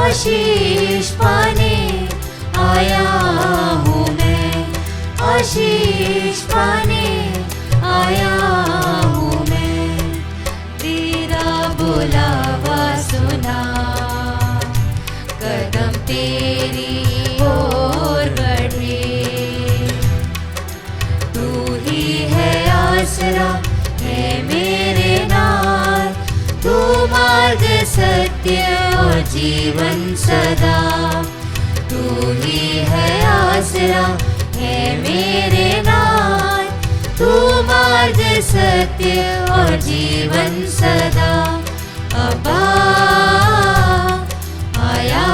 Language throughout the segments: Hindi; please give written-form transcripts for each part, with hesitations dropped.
आशीष पाने आया हूँ मैं, आशीष पाने आया हूँ मैं। तेरा बुलावा सुना, कदम तेरी ओर बढ़े। तू ही है आसरा है मेरे नाल, तू मार्ग सत्य और जीवन सदा। तू ही है आसरा है मेरे नाल, तू मार्ग सत्य और जीवन सदा। अब्बा आया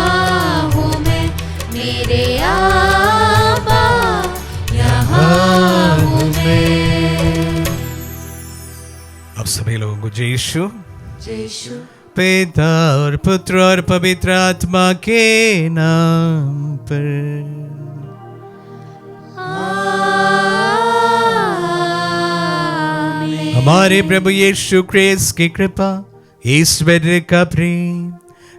हूँ मैं, मेरे आबा यहाँ हूँ मैं। अब सभी लोगों को जय यीशु। जय यीशु। पिता और पुत्र और पवित्र आत्मा के नाम पर। आमीन। हमारे प्रभु यीशु क्रिस्त की कृपा, ईश्वर का प्रेम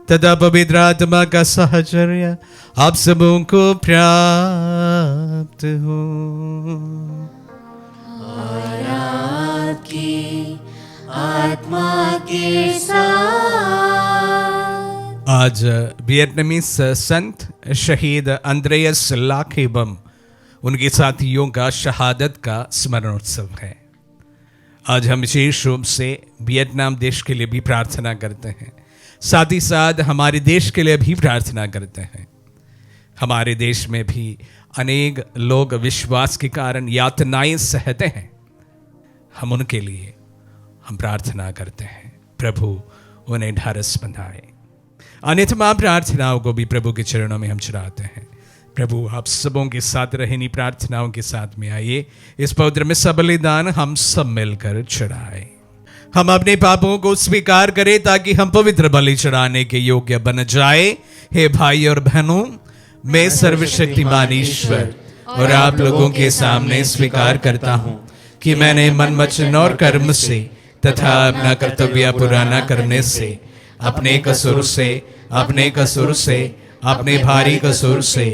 तथा पवित्र आत्मा का साहचर्य आप सबों को प्राप्त हो। और आपकी आत्मा के साथ। आज वियतनामीज संत शहीद अंद्रेयस लाखेबम उनके साथियों का शहादत का स्मरणोत्सव है। आज हम विशेष रूप से वियतनाम देश के लिए भी प्रार्थना करते हैं, साथ ही साथ हमारे देश के लिए भी प्रार्थना करते हैं। हमारे देश में भी अनेक लोग विश्वास के कारण यातनाएं सहते हैं। हम उनके लिए हम प्रार्थना करते हैं, प्रभु उन्हें ढारस बंधाए। अन्य तमाम प्रार्थनाओं को भी प्रभु के चरणों में हम चढ़ाते हैं। प्रभु आप सबों के साथ रहे। इन प्रार्थनाओं के साथ में आइए इस पवित्र में सब बलिदान हम सब मिलकर चढ़ाए। हम अपने पापों को स्वीकार करें ताकि हम पवित्र बलि चढ़ाने के योग्य बन जाए। हे भाई और बहनों, मैं सर्वशक्तिमान ईश्वर और आप लोगों के सामने स्वीकार करता हूँ कि मैंने मन वचन और कर्म से तथा अपना कर्तव्य पूरा न करने से अपने कसूर से अपने भारी कसूर से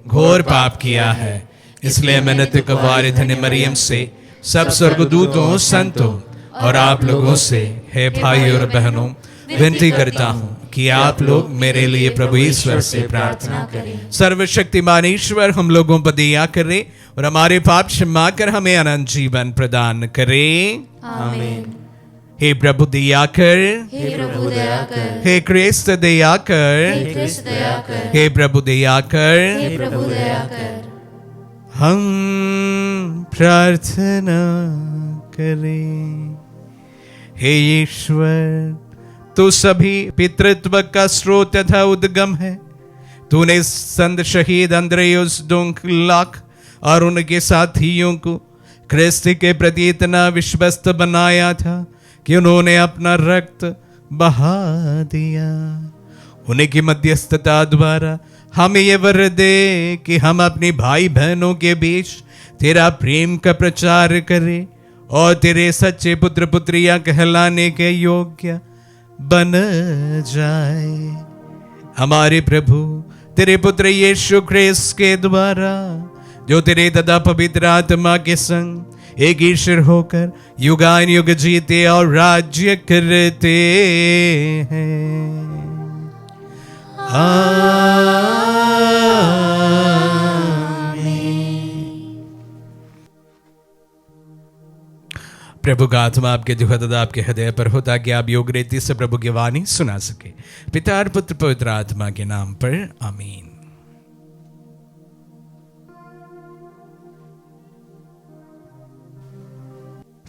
घोर पाप किया है। इसलिए मैं नित्य कुंवारी धन्य मरियम से, सब स्वर्गदूतों, संतों और आप लोगों से, हे भाई और बहनों, विनती करता हूँ कि आप लोग मेरे लिए प्रभु ईश्वर से प्रार्थना करें। सर्वशक्तिमान ईश्वर हम लोगों पर दया करे और हमारे पाप क्षमा कर हमें अनंत जीवन प्रदान करे। आमीन। हे प्रभु दया कर, हे प्रभु दया कर, हे क्रिस्त दया कर, हे क्रिस्त दया कर, हे प्रभु दया कर। हे प्रभु दया कर। हम प्रार्थना करें। हे ईश्वर, तू सभी पितृत्व का स्रोत तथा उद्गम है। तूने संत शहीद अंद्रेयस लाख और उनके साथियों को क्रिस्त के प्रति इतना विश्वस्त बनाया था कि उन्होंने अपना रक्त बहा दिया। उन्हीं की मध्यस्थता द्वारा हमें ये वर दे कि हम अपनी भाई बहनों के बीच तेरा प्रेम का प्रचार करें और तेरे सच्चे पुत्र पुत्रियां कहलाने के योग्य बन जाए। हमारे प्रभु तेरे पुत्र यीशु क्रिस्त के द्वारा, जो तेरे तथा पवित्र आत्मा के संग एक ईश्वर होकर युगान युग जीते और राज्य करते हैं। प्रभु का आत्मा आपके दुख तथा आपके हृदय पर हो, ताकि आप योग रीति से प्रभु की वाणी सुना सके। पिता और पुत्र पवित्र आत्मा के नाम पर आमीन।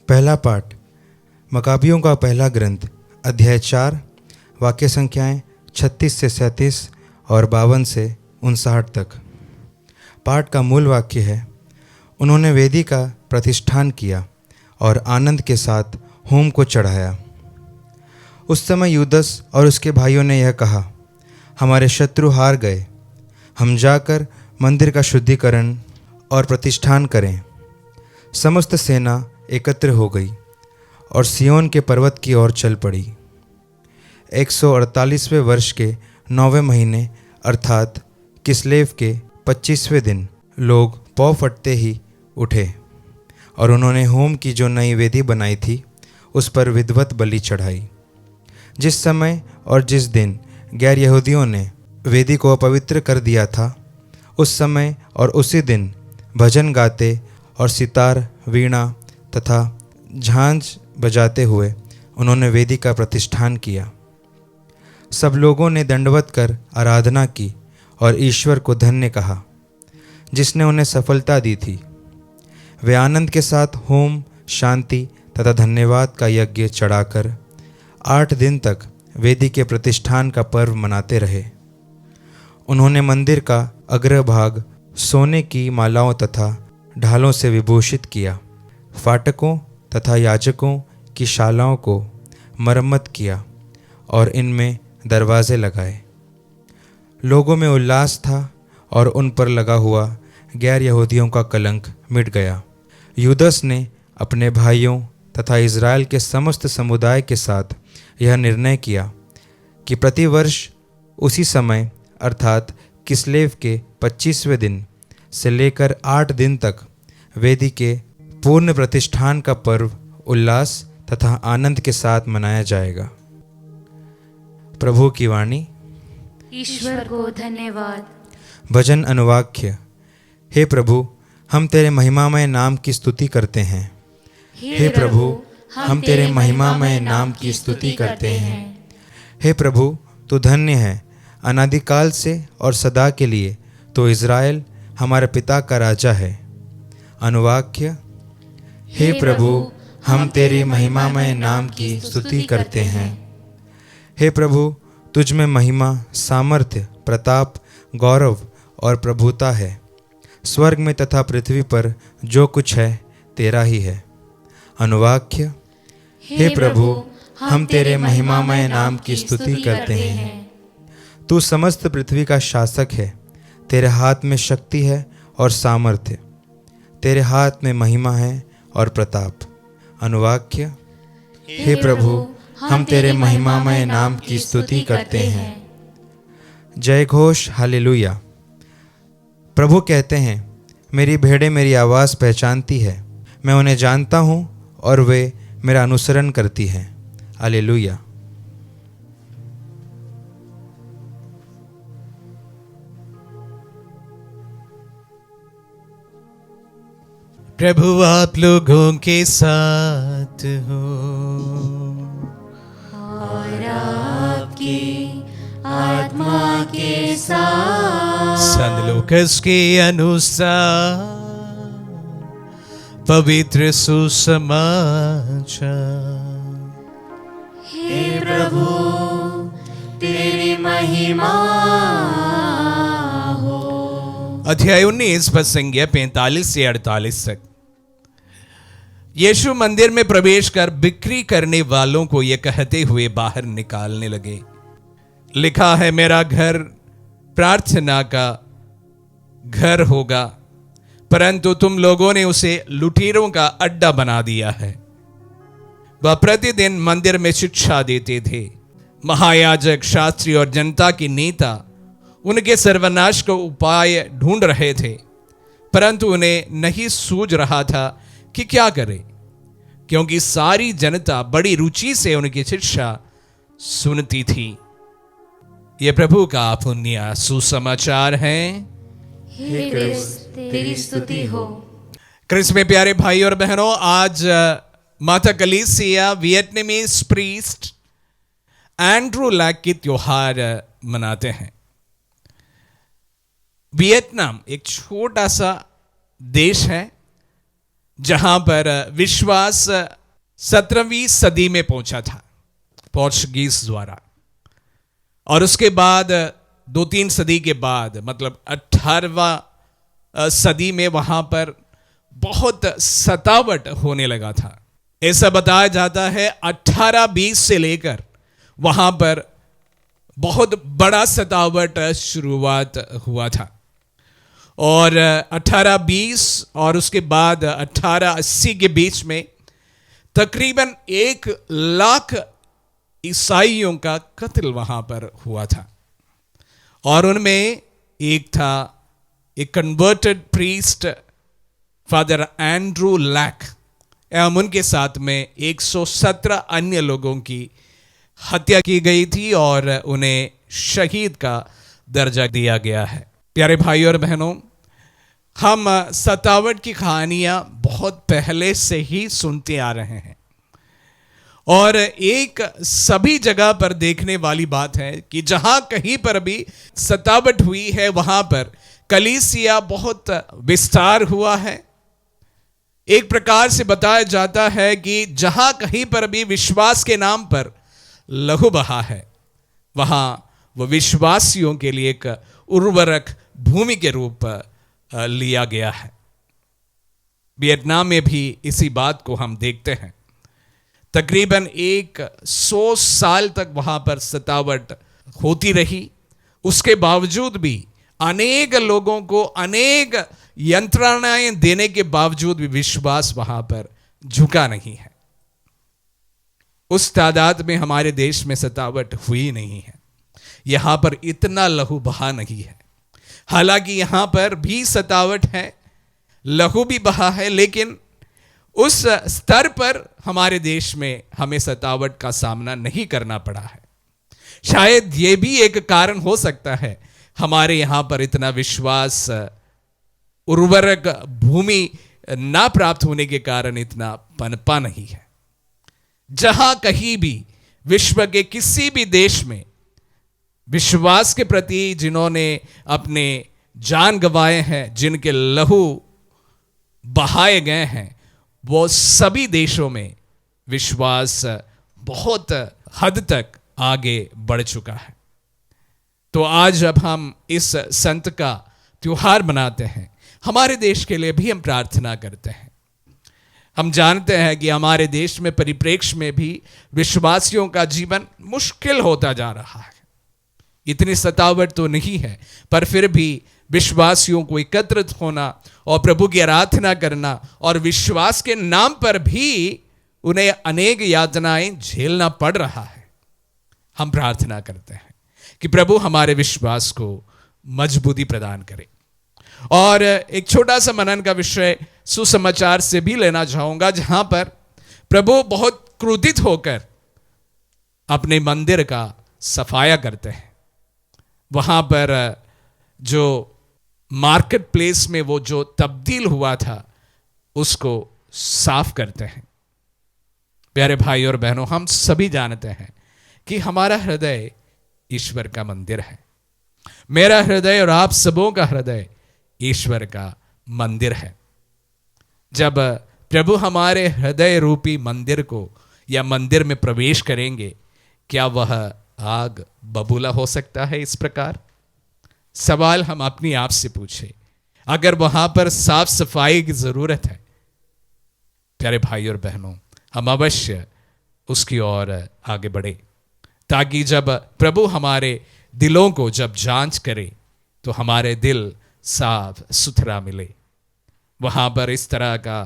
पहला पाठ मकाबियों का पहला ग्रंथ, अध्याय 4, वाक्य संख्याएं 36 से 37 और 52 से 59 तक। पाठ का मूल वाक्य है, उन्होंने वेदी का प्रतिष्ठान किया और आनंद के साथ होम को चढ़ाया। उस समय यूदस और उसके भाइयों ने यह कहा, हमारे शत्रु हार गए, हम जाकर मंदिर का शुद्धिकरण और प्रतिष्ठान करें। समस्त सेना एकत्र हो गई और सियोन के पर्वत की ओर चल पड़ी। 148वें वर्ष के 9वें महीने अर्थात किस्लेव के 25वें दिन लोग पौ फटते ही उठे और उन्होंने होम की जो नई वेदी बनाई थी उस पर विधिवत बलि चढ़ाई। जिस समय और जिस दिन गैर यहूदियों ने वेदी को अपवित्र कर दिया था, उस समय और उसी दिन भजन गाते और सितार, वीणा तथा झांझ बजाते हुए उन्होंने वेदी का प्रतिष्ठान किया। सब लोगों ने दंडवत कर आराधना की और ईश्वर को धन्य कहा जिसने उन्हें सफलता दी थी। वे आनंद के साथ होम, शांति तथा धन्यवाद का यज्ञ चढ़ाकर 8 दिन तक वेदी के प्रतिष्ठान का पर्व मनाते रहे। उन्होंने मंदिर का अग्रभाग सोने की मालाओं तथा ढालों से विभूषित किया, फाटकों तथा याजकों की शालाओं को मरम्मत किया और इनमें दरवाजे लगाए। लोगों में उल्लास था और उन पर लगा हुआ गैर यहूदियों का कलंक मिट गया। यूदस ने अपने भाइयों तथा इज़राइल के समस्त समुदाय के साथ यह निर्णय किया कि प्रतिवर्ष उसी समय अर्थात किस्लेव के 25वें दिन से लेकर 8 दिन तक वेदी के पूर्ण प्रतिष्ठान का पर्व उल्लास तथा आनंद के साथ मनाया जाएगा। प्रभु की वाणी। ईश्वर को धन्यवाद। भजन अनुवाक्य। हे प्रभु, हम तेरे महिमामय नाम की स्तुति करते हैं। हे प्रभु, हम तेरे महिमामय नाम की स्तुति करते हैं। हे प्रभु, तू धन्य है अनादिकाल से और सदा के लिए, तो इज़राइल हमारे पिता का राजा है। अनुवाक्य। हे प्रभु, हम तेरी महिमामय नाम की स्तुति करते हैं। हे प्रभु, तुझ में महिमा, सामर्थ्य, प्रताप, गौरव और प्रभुता है। स्वर्ग में तथा पृथ्वी पर जो कुछ है तेरा ही है। अनुवाक्य। हे प्रभु, हम तेरे महिमामय नाम की स्तुति करते हैं। तू समस्त पृथ्वी का शासक है। तेरे हाथ में शक्ति है और सामर्थ्य, तेरे हाथ में महिमा है और प्रताप। अनुवाक्य। हे प्रभु, हम तेरे महिमामय नाम की स्तुति करते हैं। जय घोष, हालेलुया। प्रभु कहते हैं, मेरी भेड़ें मेरी आवाज़ पहचानती है, मैं उन्हें जानता हूँ और वे मेरा अनुसरण करती हैं। हालेलुया। प्रभु आप लोगों के साथ हो और आपकी आत्मा के साथ। संत लूकास के अनुसार पवित्र सुसमाचार। हे प्रभु, तेरी महिमा हो। अध्याय 19 पद संख्या 45 से 48 तक। यीशु मंदिर में प्रवेश कर बिक्री करने वालों को यह कहते हुए बाहर निकालने लगे, लिखा है, मेरा घर प्रार्थना का घर होगा, परंतु तुम लोगों ने उसे लुटेरों का अड्डा बना दिया है। वह प्रतिदिन मंदिर में शिक्षा देते थे। महायाजक, शास्त्री और जनता के नेता उनके सर्वनाश का उपाय ढूंढ रहे थे, परंतु उन्हें नहीं सूझ रहा था कि क्या करे, क्योंकि सारी जनता बड़ी रुचि से उनकी शिक्षा सुनती थी। यह प्रभु का पुण्य सुसमाचार है। हे क्रिस्त, तेरी स्तुति हो। क्रिस्त में प्यारे भाई और बहनों, आज माता कलीसिया वियतनामीज प्रीस्ट एंड्रू लैक की त्योहार मनाते हैं। वियतनाम एक छोटा सा देश है जहां पर विश्वास 17वीं सदी में पहुंचा था पोर्चुगीज द्वारा, और उसके बाद 2-3 सदी के बाद मतलब 18वां सदी में वहां पर बहुत सतावट होने लगा था। ऐसा बताया जाता है 1820 से लेकर वहां पर बहुत बड़ा सतावट शुरुआत हुआ था, और 1820 और उसके बाद 1880 के बीच में तकरीबन 1 लाख ईसाइयों का कत्ल वहां पर हुआ था। और उनमें एक था एक converted priest father Andrew Lack एवं उनके साथ में 117 अन्य लोगों की हत्या की गई थी और उन्हें शहीद का दर्जा दिया गया है। प्यारे भाइयों और बहनों, हम सतावट की कहानियां बहुत पहले से ही सुनते आ रहे हैं और एक सभी जगह पर देखने वाली बात है कि जहां कहीं पर भी सतावट हुई है वहां पर कलीसिया बहुत विस्तार हुआ है। एक प्रकार से बताया जाता है कि जहां कहीं पर भी विश्वास के नाम पर लहू बहा है वहां वह विश्वासियों के लिए एक उर्वरक भूमि के रूप लिया गया है। वियतनाम में भी इसी बात को हम देखते हैं। तकरीबन 100 साल तक वहां पर सतावट होती रही, उसके बावजूद भी अनेक लोगों को अनेक यंत्रणाएं देने के बावजूद भी विश्वास वहां पर झुका नहीं है। उस तादाद में हमारे देश में सतावट हुई नहीं है, यहां पर इतना लहू बहा नहीं है। हालांकि यहां पर भी सतावट है, लहू भी बहा है, लेकिन उस स्तर पर हमारे देश में हमें सतावट का सामना नहीं करना पड़ा है। शायद यह भी एक कारण हो सकता है हमारे यहां पर इतना विश्वास उर्वरक भूमि ना प्राप्त होने के कारण इतना पनपा नहीं है। जहां कहीं भी विश्व के किसी भी देश में विश्वास के प्रति जिन्होंने अपने जान गंवाए हैं, जिनके लहू बहाए गए हैं, वो सभी देशों में विश्वास बहुत हद तक आगे बढ़ चुका है। तो आज जब हम इस संत का त्योहार मनाते हैं, हमारे देश के लिए भी हम प्रार्थना करते हैं। हम जानते हैं कि हमारे देश में परिप्रेक्ष्य में भी विश्वासियों का जीवन मुश्किल होता जा रहा है। इतनी सतावट तो नहीं है, पर फिर भी विश्वासियों को एकत्रित होना और प्रभु की आराधना करना और विश्वास के नाम पर भी उन्हें अनेक यातनाएं झेलना पड़ रहा है। हम प्रार्थना करते हैं कि प्रभु हमारे विश्वास को मजबूती प्रदान करे। और एक छोटा सा मनन का विषय सुसमाचार से भी लेना चाहूंगा, जहां पर प्रभु बहुत क्रोधित होकर अपने मंदिर का सफाया करते हैं। वहां पर जो मार्केट प्लेस में वो जो तब्दील हुआ था उसको साफ करते हैं। प्यारे भाई और बहनों, हम सभी जानते हैं कि हमारा हृदय ईश्वर का मंदिर है। मेरा हृदय और आप सबों का हृदय ईश्वर का मंदिर है। जब प्रभु हमारे हृदय रूपी मंदिर को या मंदिर में प्रवेश करेंगे, क्या वह आग बबूला हो सकता है? इस प्रकार सवाल हम अपने आप से पूछे। अगर वहां पर साफ सफाई की जरूरत है, प्यारे भाई और बहनों, हम अवश्य उसकी ओर आगे बढ़े, ताकि जब प्रभु हमारे दिलों को जब जांच करे तो हमारे दिल साफ सुथरा मिले। वहां पर इस तरह का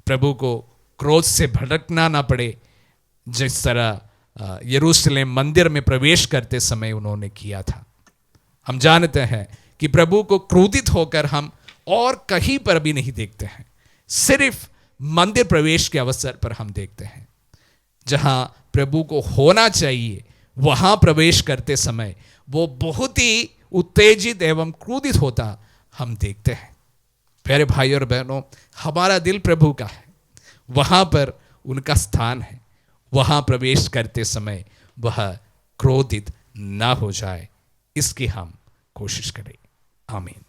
प्रभु को क्रोध से भटकना ना पड़े, जिस तरह यरूशलेम मंदिर में प्रवेश करते समय उन्होंने किया था। हम जानते हैं कि प्रभु को क्रोधित होकर हम और कहीं पर भी नहीं देखते हैं, सिर्फ मंदिर प्रवेश के अवसर पर हम देखते हैं। जहां प्रभु को होना चाहिए वहां प्रवेश करते समय वो बहुत ही उत्तेजित एवं क्रोधित होता हम देखते हैं। प्यारे भाई और बहनों, हमारा दिल प्रभु का है, वहां पर उनका स्थान है। वहां प्रवेश करते समय वह क्रोधित ना हो जाए, इसकी हम कोशिश करें। आमीन।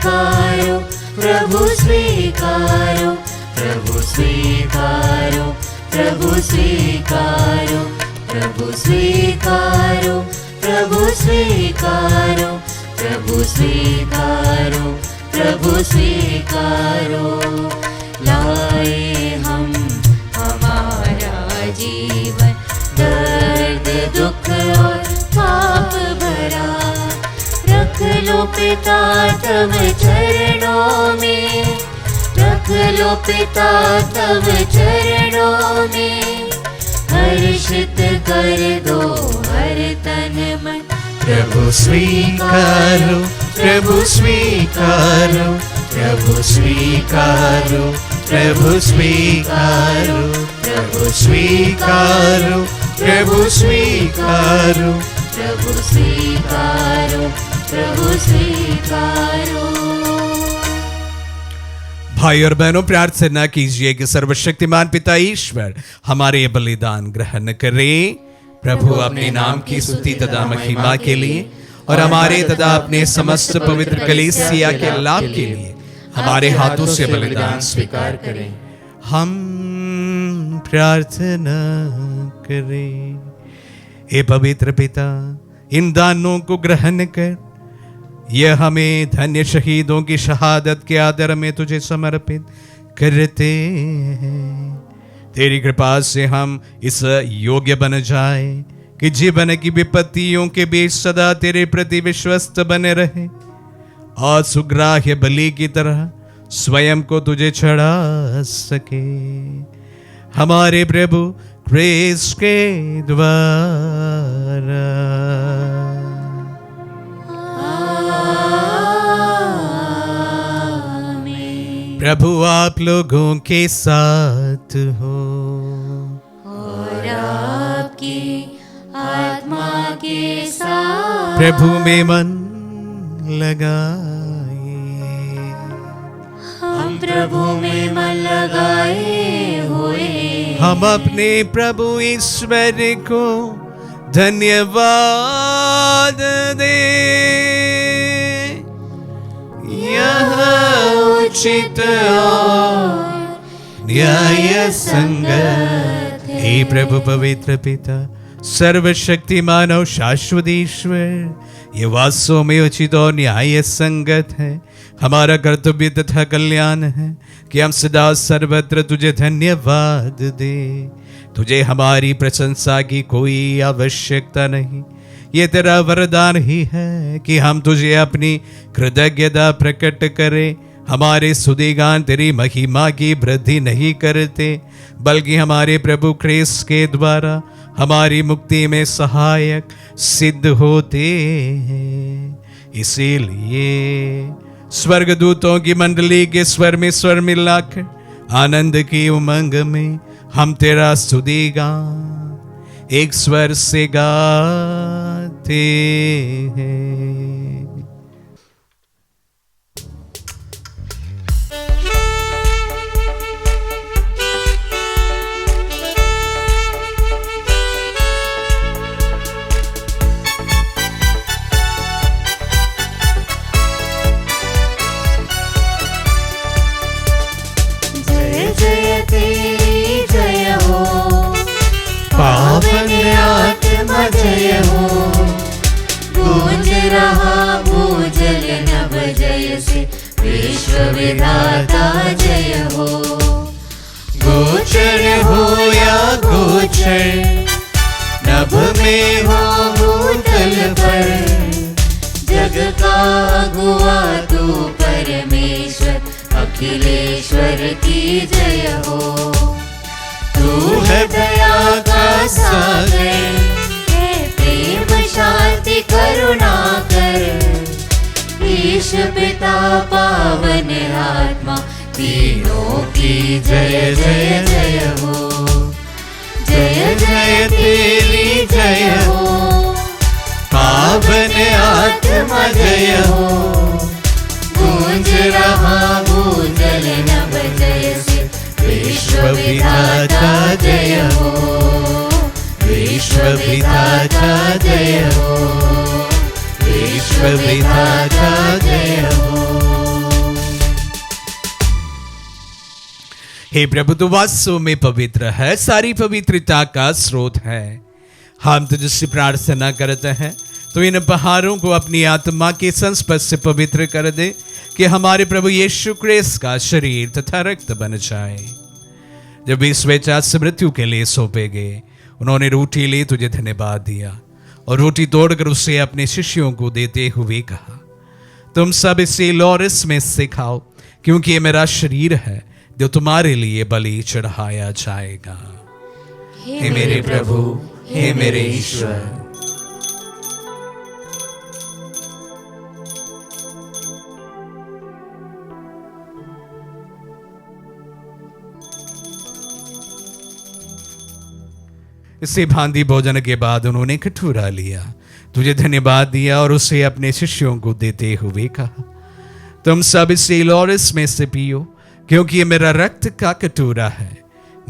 स्वीकारो प्रभु स्वीकारो प्रभु स्वीकारो प्रभु स्वीकारो प्रभु स्वीकारो प्रभु स्वीकारो प्रभु स्वीकारो प्रभु स्वीकारो लाए हम हमारा जीवन दर्द दुख और पाप भरा रख लो पिता तब चरणों में रख लो पिता तब चरणों में हर्षित कर दो हर तन मन प्रभु स्वीकारो प्रभु स्वीकारो प्रभु स्वीकारो प्रभु स्वीकारो प्रभु स्वीकारो प्रभु स्वीकारो प्रभु स्वीकारो प्रभु स्वीकारो। भाई और बहनों, प्रार्थना कीजिए कि सर्वशक्तिमान पिता ईश्वर हमारे ये बलिदान ग्रहण करे। प्रभु अपने नाम की स्तुति तथा महिमा के लिए और हमारे तथा अपने समस्त पवित्र कलीसिया के लाभ के लिए हमारे हाथों से बलिदान स्वीकार करें। हम प्रार्थना करें। हे पवित्र पिता, इन दानों को ग्रहण कर यह हमें धन्य शहीदों की शहादत के आदर में तुझे समर्पित करते हैं। तेरी कृपा से हम इस योग्य बन जाए कि जीवन की विपत्तियों के बीच सदा तेरे प्रति विश्वस्त बने रहे और सुग्राह्य बलि की तरह स्वयं को तुझे चढ़ा सके। हमारे प्रभु क्रिस्त के द्वारा। प्रभु आप लोगों के साथ हो और आपकी आत्मा के साथ। प्रभु में मन लगाए। हम प्रभु में मन लगाए हुए हम अपने प्रभु ईश्वर को धन्यवाद दे। यह उचित और न्याय संगत है। हे प्रभु पवित्र पिता, सर्वशक्तिमान और शाश्वत ईश्वर, ये वास्तव में उचित और न्याय संगत है। हमारा कर्तव्य तथा कल्याण है कि हम सदा सर्वत्र तुझे धन्यवाद दे। तुझे हमारी प्रशंसा की कोई आवश्यकता नहीं। ये तेरा वरदान ही है कि हम तुझे अपनी कृतज्ञता प्रकट करें। हमारे स्तुतिगान तेरी महिमा की वृद्धि नहीं करते, बल्कि हमारे प्रभु क्रिस्त के द्वारा हमारी मुक्ति में सहायक सिद्ध होते हैं। इसीलिए स्वर्गदूतों की मंडली के स्वर में स्वर मिलाकर आनंद की उमंग में हम तेरा स्तुतिगान एक स्वर से गाते हैं। पावन आत्मा जय हो, गूंज रहा भूजल नभ जय से विश्व विधाता जय हो। गोचर हो या गोचर, नभ में हो भूतल पर, जग का अगुआ तू परमेश्वर अखिलेश्वर की जय हो। तू है दया का सागर, है प्रेम शांति करुणा कर, ईश पिता पावन आत्मा तीनों की जय जय जय हो। जय जय तेरी जय हो, पावन आत्मा जय हो। गूंज रहा भूजल नभ जय से विश्व विधाता जय हो। विश्व विधाता जय हो, विश्व विधाता जय हो। हे प्रभु, तू वास्तव में पवित्र है, सारी पवित्रता का स्रोत है। हम तुझसे प्रार्थना करते हैं, तो इन पहाड़ों को अपनी आत्मा के संस्पर्श से पवित्र कर दे, कि हमारे प्रभु यीशु क्रिस्त का शरीर तथा रक्त बन जाए। जब वे स्वेच्छा से मृत्यु के लिए सौंपे गए, उन्होंने रोटी ली, तुझे धन्यवाद दिया और रोटी तोड़कर उसे अपने शिष्यों को देते हुए कहा, तुम सब इसे लो और इसमें से खाओ, क्योंकि ये मेरा शरीर है जो तुम्हारे लिए बलि चढ़ाया जाएगा। हे मेरे प्रभु, हे मेरे ईश्वर। इसे भांति भोजन के बाद उन्होंने कटोरा लिया, तुझे धन्यवाद दिया और उसे अपने शिष्यों को देते हुए कहा, तुम सब इसे लो और इसमें से पियो, क्योंकि ये मेरा रक्त का कटोरा है,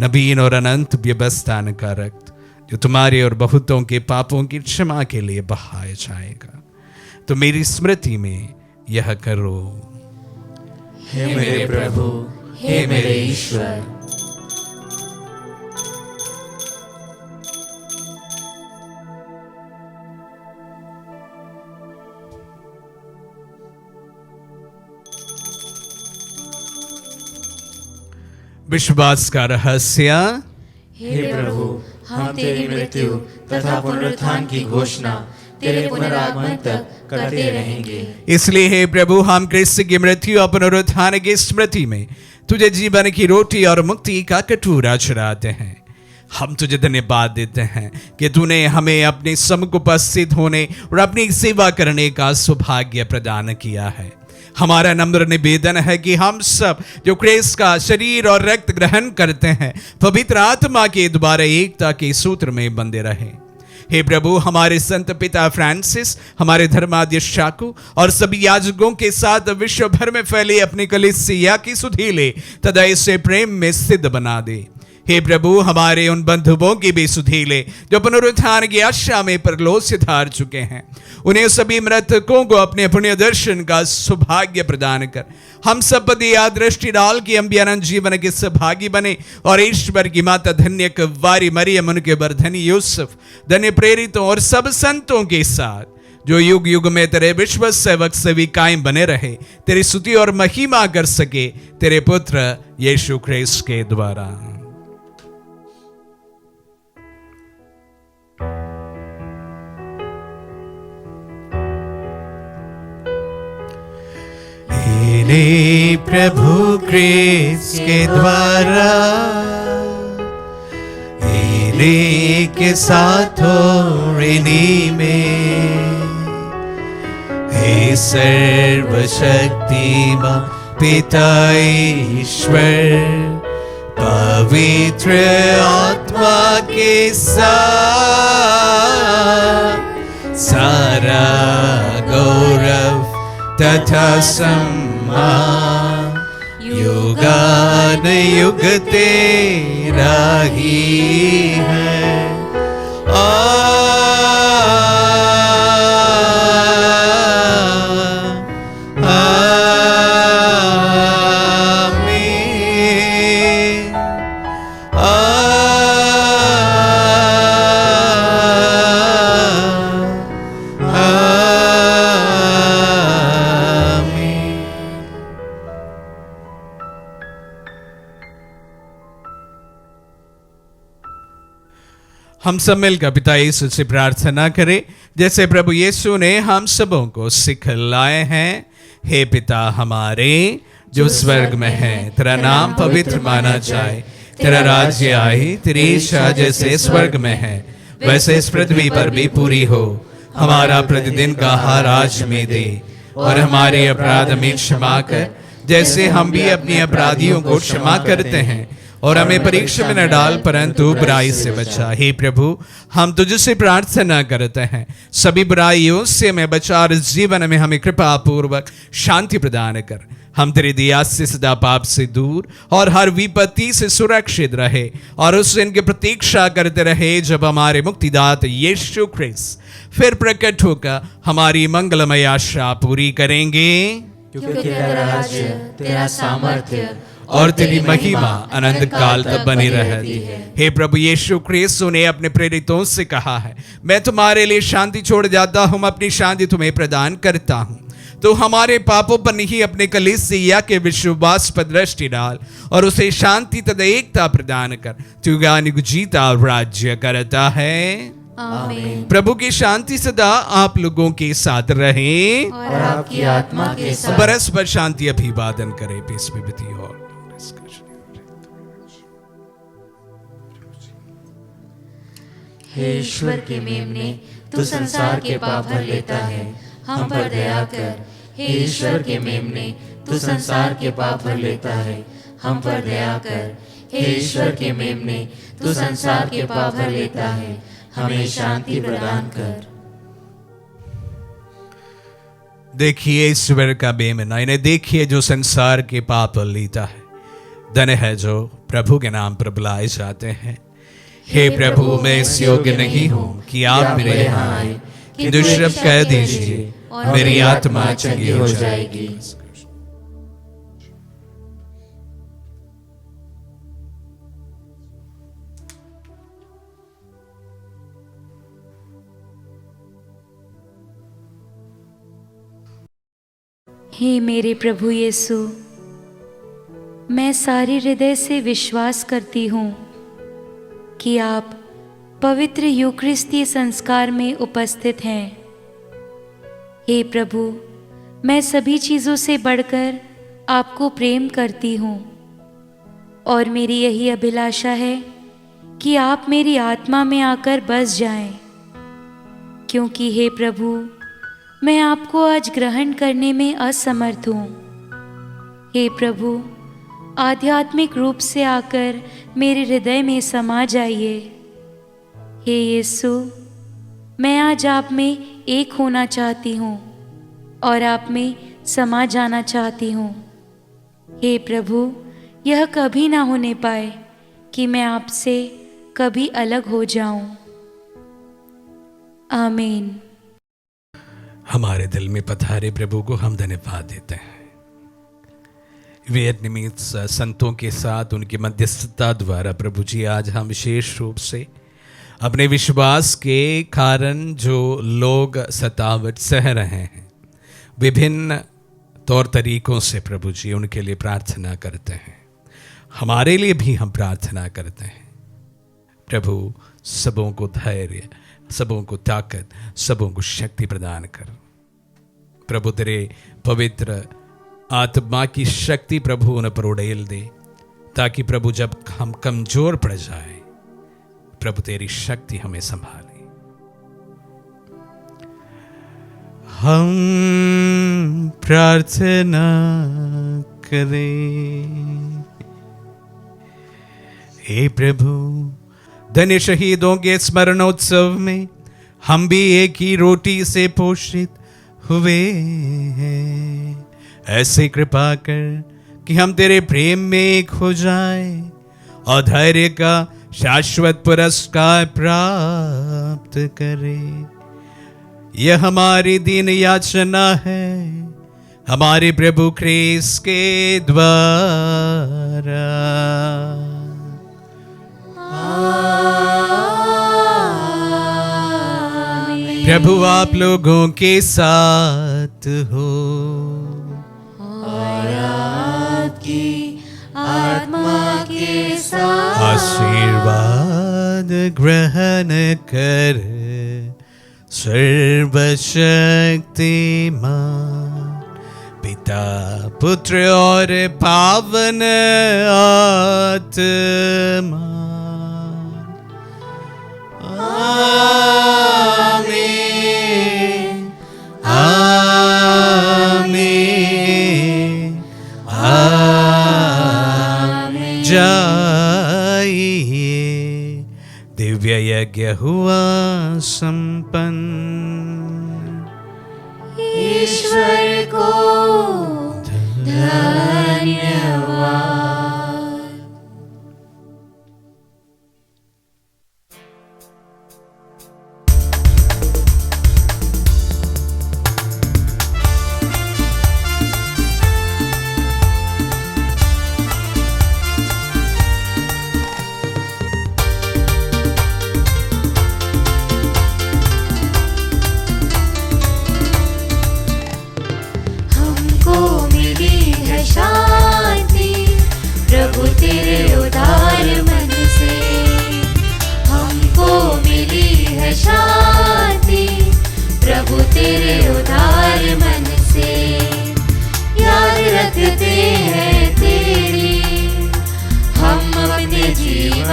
नवीन और अनंत व्यवस्थान का रक्त, जो तुम्हारे और बहुतों के पापों की क्षमा के लिए बहाया जाएगा। तो मेरी स्मृति में यह करो। हे मेरे प्रभु, हे मेरे ईश्वर। विश्वास का रहस्य। हे प्रभु, हम तेरी मृत्यु तथा पुनरुत्थान की घोषणा तेरे पुनरागमन तक करते रहेंगे। इसलिए हे प्रभु, हम क्रिस्त की मृत्यु और पुनरुत्थान की स्मृति में तुझे जीवन की रोटी और मुक्ति का कटोरा चढ़ाते हैं। हम तुझे धन्यवाद देते हैं कि तूने हमें अपने सम्मुख उपस्थित होने और अपनी सेवा करने का सौभाग्य प्रदान किया है। हमारा नम्र निवेदन है कि हम सब जो क्रिस्त का शरीर और रक्त ग्रहण करते हैं, पवित्र आत्मा के द्वारा एकता के सूत्र में बंधे रहें। हे प्रभु, हमारे संत पिता फ्रांसिस, हमारे धर्माध्यक्ष शाकू और सभी याजकों के साथ विश्व भर में फैले अपनी कलीसिया की सुधीले तथा इसे प्रेम में सिद्ध बना दे। हे प्रभु, हमारे उन बंधुओं की भी सुधीले जो पुनरुत्थान की आशा में परलोक से धार चुके हैं, उन्हें सभी मृतकों को अपने पुण्य दर्शन का सौभाग्य प्रदान कर हम सब पर यह दृष्टि डाल कि हम भी अनंत जीवन के सहभागी बने और ईश्वर की माता धन्य कुंवारी मरियम, उनके वर्धनी यूसुफ, धन्य प्रेरितों और सब संतों के साथ जो युग युग में तेरे विश्व सेवक से भी कायम बने रहे, तेरी स्तुति और महिमा कर सके तेरे पुत्र यीशु क्रिस्त के द्वारा। प्रभु क्रिस्त के द्वारा इन्हीं के साथ और इन्हीं में, हे सर्वशक्तिमान पिता ईश्वर, पवित्र आत्मा के साथ सारा गौरव तथा सम्मान युगान युग तेरा ही है। हम सब मिलकर पिता यीशु से प्रार्थना करें, जैसे प्रभु यीशु ने हम सबों को सिखलाए हैं। हे पिता हमारे जो स्वर्ग में है, तेरा नाम पवित्र माना जाए, तेरा राज्य आए, तेरी इच्छा जैसे स्वर्ग में है वैसे इस पृथ्वी पर भी पूरी हो। हमारा प्रतिदिन का आहार आज में दे, और हमारे अपराध में क्षमा कर जैसे हम भी अपने अपराधियों को क्षमा करते हैं, और हमें परीक्षा में न डाल परंतु बुराई से बचा। हे प्रभु, हम तुझसे प्रार्थना करते हैं, सभी बुराइयों से हमें बचा और जीवन में हमें कृपा पूर्वक शांति प्रदान कर। हम तेरी दया से सदा पाप से दूर और हर विपत्ति से सुरक्षित रहे, और उस दिन की प्रतीक्षा करते रहे जब हमारे मुक्तिदाता यीशु क्रिस्त फिर प्रकट होकर हमारी मंगलमय आशा पूरी करेंगे। क्योंकि तेरा राज्य, तेरा सामर्थ्य और तेरी महिमा अनंत काल तक बनी रहती है। हे प्रभु यीशु क्रिस्तु ने अपने प्रेरितों से कहा है, मैं तुम्हारे लिए शांति छोड़ जाता हूँ, अपनी शांति तुम्हें प्रदान करता हूँ। तो हमारे पापों पर नहीं अपने कलीसिया के विश्वास पर दृष्टि डाल और उसे शांति तथा एकता प्रदान कर। तू युगानुयुग जीता और राज्य करता है। आमीन। प्रभु की शांति सदा आप लोगों के साथ रहे और आपकी आत्मा के साथ। परस्पर शांति अभिवादन करे। Peace be with you all. हे ईश्वर के मेमने, तू संसार के पाप भर लेता है, हम पर दया कर। हे ईश्वर के मेमने, तू संसार के पाप भर लेता है, हम पर दया कर। हे ईश्वर के मेमने, तू संसार के पाप भर लेता है, हमें शांति प्रदान कर। देखिए ईश्वर का मेमना, इन्हें देखिए जो संसार के पाप लेता है। धन्य है जो प्रभु के नाम पर बुलाए जाते हैं। हे प्रभु, मैं इस योग्य नहीं हूँ कि आप मेरे यहाँ आए, किंतु शब्द कह दीजिए और मेरी आत्मा चंगी हो जाएगी। हे मेरे प्रभु यीशु, मैं सारे हृदय से विश्वास करती हूँ कि आप पवित्र यूक्रिस्तीय संस्कार में उपस्थित हैं। हे प्रभु, मैं सभी चीज़ों से बढ़कर आपको प्रेम करती हूँ और मेरी यही अभिलाषा है कि आप मेरी आत्मा में आकर बस जाएं, क्योंकि हे प्रभु, मैं आपको आज ग्रहण करने में असमर्थ हूँ। हे प्रभु, आध्यात्मिक रूप से आकर मेरे हृदय में समा जाइए। हे यीशु, मैं आज आप में एक होना चाहती हूँ और आप में समा जाना चाहती हूँ। हे प्रभु, यह कभी ना होने पाए कि मैं आपसे कभी अलग हो जाऊं। आमीन। हमारे दिल में पधारे प्रभु को हम धन्यवाद देते हैं। वियतनामीज संतों के साथ उनकी मध्यस्थता द्वारा प्रभु जी आज हम विशेष रूप से अपने विश्वास के कारण जो लोग सतावट सह रहे हैं, विभिन्न तौर तरीकों से प्रभु जी उनके लिए प्रार्थना करते हैं। हमारे लिए भी हम प्रार्थना करते हैं। प्रभु, सबों को धैर्य, सबों को ताकत, सबों को शक्ति प्रदान कर। प्रभु, तेरे पवित्र आत्मा की शक्ति प्रभु उन पर उड़ेल दे, ताकि प्रभु जब हम कमजोर पड़ जाए, प्रभु तेरी शक्ति हमें संभाले। हम प्रार्थना करें। हे प्रभु, धन्य शहीदों के स्मरणोत्सव में हम भी एक ही रोटी से पोषित हुए हैं। ऐसे कृपा कर कि हम तेरे प्रेम में एक हो जाए और धैर्य का शाश्वत पुरस्कार प्राप्त करें। यह हमारी दीन याचना है हमारे प्रभु ख्रीस्त के द्वारा। प्रभु आप लोगों के साथ हो और आपकी आत्मा के साथ। आशीर्वाद ग्रहण कर सर्वशक्तिमान पिता, पुत्र और पावन आत्मा। आमीन, आमीन, आमीन। जाइए, दिव्य यज्ञ हुआ संपन्न। ईश्वर को धन्यवाद।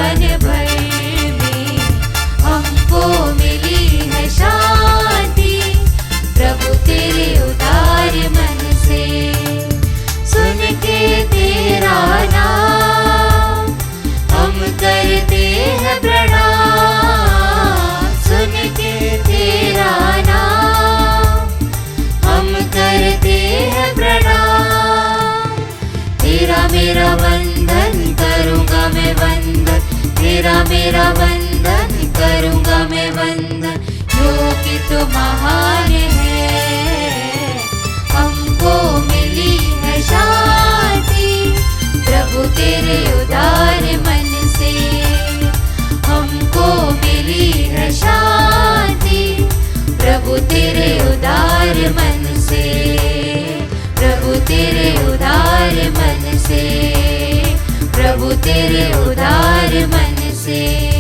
जीवन भर में हमको मिली है शांति, प्रभु तेरे उदार मन से। सुन के तेरा नाम हम करते हैं प्रणाम, सुन के तेरा नाम हम करते हैं प्रणाम। तेरा मेरा वंदन करूँगा मैं वंदन, तेरा मेरा वंदन करूँगा मैं वंदन, क्योंकि तू महान है। हमको मिली है शांति, प्रभु तेरे उदार मन से। हमको मिली है शांति, प्रभु तेरे उदार मन से, प्रभु तेरे उदार मन से, प्रभु तेरे उदार मन से।